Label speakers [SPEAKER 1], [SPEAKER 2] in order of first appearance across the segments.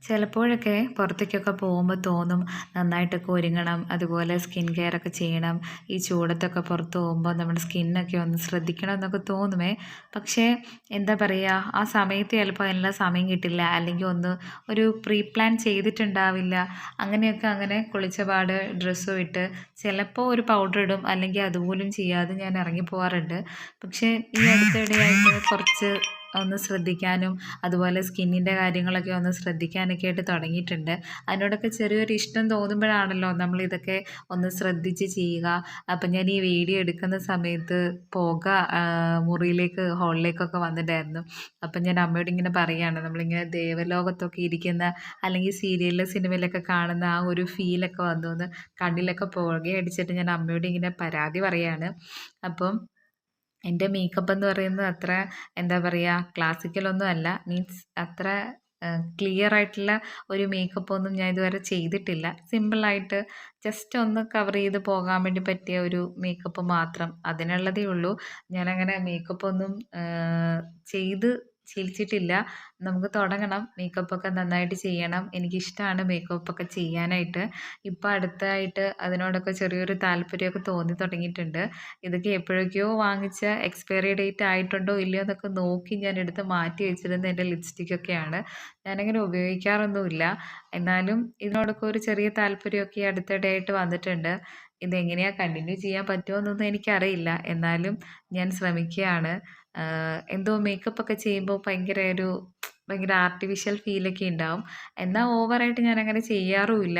[SPEAKER 1] ചിലപ്പോഴൊക്കെ പുറത്തേക്കൊക്കെ പോകുമ്പോൾ തോന്നും നന്നായിട്ടൊക്കെ ഒരുങ്ങണം, അതുപോലെ സ്കിൻ കെയർ ഒക്കെ ചെയ്യണം. ഈ ചൂടത്തൊക്കെ പുറത്ത് പോകുമ്പോൾ നമ്മുടെ സ്കിന്നൊക്കെ ഒന്ന് ശ്രദ്ധിക്കണം എന്നൊക്കെ തോന്നുമേ. പക്ഷേ എന്താ പറയുക, ആ സമയത്ത് ചിലപ്പോൾ അതിനുള്ള സമയം കിട്ടില്ല, അല്ലെങ്കിൽ ഒരു പ്രീ പ്ലാൻ ചെയ്തിട്ടുണ്ടാവില്ല. അങ്ങനെയൊക്കെ അങ്ങനെ കുളിച്ച പാട് ഡ്രസ്സും ഇട്ട് ചിലപ്പോൾ ഒരു പൗഡർ ഇടും, അല്ലെങ്കിൽ അതുപോലും ചെയ്യാതെ ഞാൻ ഇറങ്ങി പോകാറുണ്ട്. പക്ഷേ ഈ അടുത്തിടെയായിട്ട് കുറച്ച് ഒന്ന് ശ്രദ്ധിക്കാനും അതുപോലെ സ്കിന്നിൻ്റെ കാര്യങ്ങളൊക്കെ ഒന്ന് ശ്രദ്ധിക്കാനൊക്കെ ആയിട്ട് തുടങ്ങിയിട്ടുണ്ട്. അതിനോടൊക്കെ ചെറിയൊരു ഇഷ്ടം തോന്നുമ്പോഴാണല്ലോ നമ്മളിതൊക്കെ ഒന്ന് ശ്രദ്ധിച്ച് ചെയ്യുക. അപ്പം ഞാൻ ഈ വീഡിയോ എടുക്കുന്ന സമയത്ത് പുക മുറിയിലേക്ക് ഹാളിലേക്കൊക്കെ വന്നിട്ടുണ്ടായിരുന്നു. അപ്പം ഞാൻ അമ്മയോട് ഇങ്ങനെ പറയുകയാണ്, നമ്മളിങ്ങനെ ദേവലോകത്തൊക്കെ ഇരിക്കുന്ന അല്ലെങ്കിൽ സീരിയലിലും സിനിമയിലൊക്കെ കാണുന്ന ആ ഒരു ഫീലൊക്കെ വന്നു എന്ന്. കണ്ണിലൊക്കെ പുകയടിച്ചിട്ട് ഞാൻ അമ്മയോട് ഇങ്ങനെ പരാതി പറയുകയാണ്. അപ്പം എൻ്റെ മേക്കപ്പ് എന്ന് പറയുന്നത് അത്ര എന്താ പറയുക, ക്ലാസിക്കലൊന്നും അല്ല. മീൻസ് അത്ര ക്ലിയർ ആയിട്ടുള്ള ഒരു മേക്കപ്പൊന്നും ഞാൻ ഇതുവരെ ചെയ്തിട്ടില്ല. സിമ്പിളായിട്ട് ജസ്റ്റ് ഒന്ന് കവർ ചെയ്ത് പോകാൻ വേണ്ടി പറ്റിയ ഒരു മേക്കപ്പ് മാത്രം, അതിനുള്ളതേ ഉള്ളൂ. ഞാനങ്ങനെ മേക്കപ്പൊന്നും ചെയ്ത് ശീലിച്ചിട്ടില്ല. നമുക്ക് തുടങ്ങണം. മേക്കപ്പൊക്കെ നന്നായിട്ട് ചെയ്യണം. എനിക്കിഷ്ടമാണ് മേക്കപ്പൊക്കെ ചെയ്യാനായിട്ട്. ഇപ്പം അടുത്തായിട്ട് അതിനോടൊക്കെ ചെറിയൊരു താല്പര്യമൊക്കെ തോന്നി തുടങ്ങിയിട്ടുണ്ട്. ഇതൊക്കെ എപ്പോഴൊക്കെയോ വാങ്ങിച്ച എക്സ്പയറി ഡേറ്റ് ആയിട്ടുണ്ടോ ഇല്ലയോ എന്നൊക്കെ നോക്കി ഞാൻ എടുത്ത് മാറ്റി വെച്ചിരുന്ന എൻ്റെ ലിപ്സ്റ്റിക്കൊക്കെയാണ്. ഞാനങ്ങനെ ഉപയോഗിക്കാറൊന്നുമില്ല. എന്നാലും ഇതിനോടൊക്കെ ഒരു ചെറിയ താല്പര്യമൊക്കെ ഈ അടുത്തിടെയായിട്ട് വന്നിട്ടുണ്ട്. ഇതെങ്ങനെയാണ് കണ്ടിന്യൂ ചെയ്യാൻ പറ്റുമോ എന്നൊന്നും എനിക്കറിയില്ല. എന്നാലും ഞാൻ ശ്രമിക്കുകയാണ്. എന്തോ മേക്കപ്പൊക്കെ ചെയ്യുമ്പോൾ ഭയങ്കര ആർട്ടിഫിഷ്യൽ ഫീലൊക്കെ ഉണ്ടാവും. എന്നാൽ ഓവറായിട്ട് ഞാനങ്ങനെ ചെയ്യാറുമില്ല.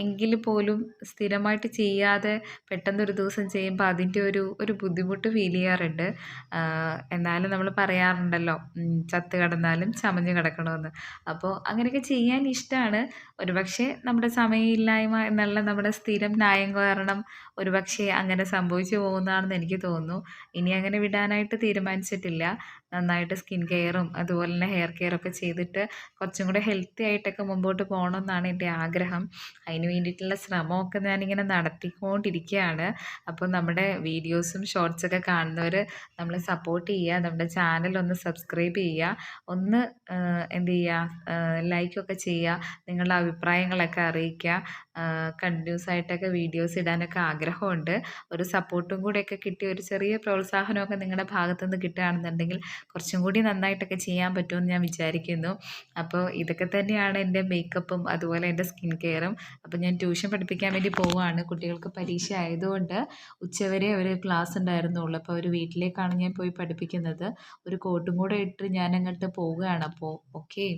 [SPEAKER 1] എങ്കിൽ പോലും സ്ഥിരമായിട്ട് ചെയ്യാതെ പെട്ടെന്നൊരു ദിവസം ചെയ്യുമ്പോൾ അതിൻ്റെ ഒരു ബുദ്ധിമുട്ട് ഫീൽ ചെയ്യാറുണ്ട്. എന്നാലും നമ്മൾ പറയാറുണ്ടല്ലോ, ചത്ത് കിടന്നാലും ചമഞ്ഞ് കിടക്കണമെന്ന്. അപ്പോൾ അങ്ങനെയൊക്കെ ചെയ്യാൻ ഇഷ്ടമാണ്. ഒരുപക്ഷേ നമ്മുടെ സമയമില്ലായ്മ എന്നുള്ള നമ്മുടെ സ്ഥിരം ന്യായം കാരണം ഒരുപക്ഷേ അങ്ങനെ സംഭവിച്ചു പോകുന്നതാണെന്ന് എനിക്ക് തോന്നുന്നു. ഇനി അങ്ങനെ വിടാനായിട്ട് തീരുമാനിച്ചിട്ടില്ല. നന്നായിട്ട് സ്കിൻ കെയറും അതുപോലെ തന്നെ ഹെയർ കെയറൊക്കെ ചെയ്തിട്ട് കുറച്ചും കൂടെ ഹെൽത്തി ആയിട്ടൊക്കെ മുമ്പോട്ട് പോകണമെന്നാണ് എൻ്റെ ആഗ്രഹം. അതിന് വേണ്ടിയിട്ടുള്ള ശ്രമമൊക്കെ ഞാനിങ്ങനെ നടത്തിക്കൊണ്ടിരിക്കുകയാണ്. അപ്പോൾ നമ്മുടെ വീഡിയോസും ഷോർട്സൊക്കെ കാണുന്നവർ നമ്മളെ സപ്പോർട്ട് ചെയ്യുക. നമ്മുടെ ചാനലൊന്ന് സബ്സ്ക്രൈബ് ചെയ്യുക. ഒന്ന് എന്ത് ചെയ്യുക, ലൈക്കൊക്കെ ചെയ്യുക. നിങ്ങളുടെ അഭിപ്രായങ്ങളൊക്കെ അറിയിക്കുക. കണ്ടിന്യൂസ് ആയിട്ടൊക്കെ വീഡിയോസ് ഇടാനൊക്കെ ആഗ്രഹമുണ്ട്. ഒരു സപ്പോർട്ടും കൂടെയൊക്കെ കിട്ടി ഒരു ചെറിയ പ്രോത്സാഹനമൊക്കെ നിങ്ങളുടെ ഭാഗത്തുനിന്ന് കിട്ടുകയാണെന്നുണ്ടെങ്കിൽ കുറച്ചും കൂടി നന്നായിട്ടൊക്കെ ചെയ്യാൻ പറ്റുമെന്ന് ഞാൻ വിചാരിക്കുന്നു. അപ്പോൾ ഇതൊക്കെ തന്നെയാണ് എൻ്റെ മേക്കപ്പും അതുപോലെ എൻ്റെ സ്കിൻ കെയറും. അപ്പോൾ ഞാൻ ട്യൂഷൻ പഠിപ്പിക്കാൻ വേണ്ടി പോവുകയാണ്. കുട്ടികൾക്ക് പരീക്ഷ ആയതുകൊണ്ട് ഉച്ചവരെ ഒരു ക്ലാസ് ഉണ്ടായിരുന്നുള്ളൂ. അപ്പോൾ ഒരു വീട്ടിലേക്കാണ് ഞാൻ പോയി പഠിപ്പിക്കുന്നത്. ഒരു കോട്ടും കൂടെ ഇട്ട് ഞാനങ്ങോട്ട് പോവുകയാണ്. അപ്പോൾ ഓക്കെ.